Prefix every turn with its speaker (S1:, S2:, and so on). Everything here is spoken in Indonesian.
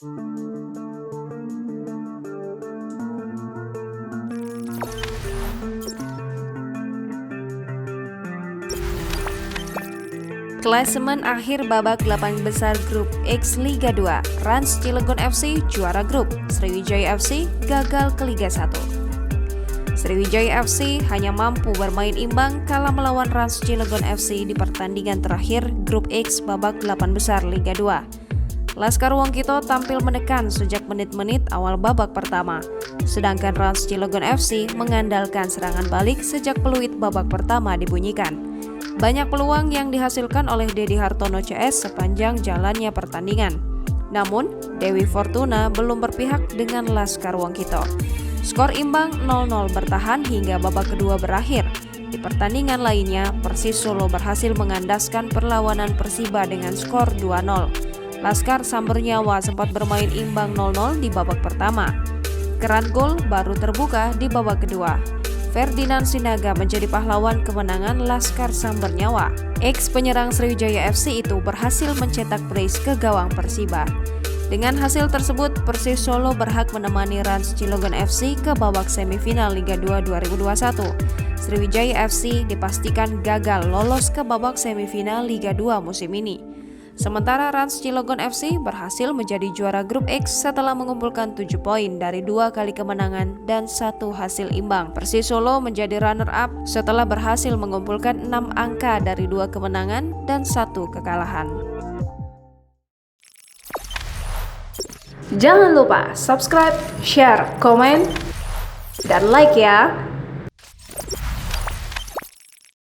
S1: Klasemen akhir babak 8 besar grup X Liga 2, Rans Cilegon FC juara grup, Sriwijaya FC gagal ke Liga 1. Sriwijaya FC hanya mampu bermain imbang kala melawan Rans Cilegon FC di pertandingan terakhir grup X babak 8 besar Liga 2. Laskar Wongkito tampil menekan sejak menit-menit awal babak pertama, sedangkan Rans Cilegon FC mengandalkan serangan balik sejak peluit babak pertama dibunyikan. Banyak peluang yang dihasilkan oleh Dedi Hartono CS sepanjang jalannya pertandingan. Namun, Dewi Fortuna belum berpihak dengan Laskar Wongkito. Skor imbang 0-0 bertahan hingga babak kedua berakhir. Di pertandingan lainnya, Persis Solo berhasil mengandaskan perlawanan Persiba dengan skor 2-0. Laskar Sambernyawa sempat bermain imbang 0-0 di babak pertama. Keran gol baru terbuka di babak kedua. Ferdinand Sinaga menjadi pahlawan kemenangan Laskar Sambernyawa. Ex penyerang Sriwijaya FC itu berhasil mencetak brace ke gawang Persiba. Dengan hasil tersebut, Persis Solo berhak menemani Rans Cilegon FC ke babak semifinal Liga 2 2021. Sriwijaya FC dipastikan gagal lolos ke babak semifinal Liga 2 musim ini. Sementara Rans Cilegon FC berhasil menjadi juara grup X setelah mengumpulkan 7 poin dari 2 kali kemenangan dan 1 hasil imbang. Persis Solo menjadi runner-up setelah berhasil mengumpulkan 6 angka dari 2 kemenangan dan 1 kekalahan. Jangan lupa subscribe, share, komen, dan like ya!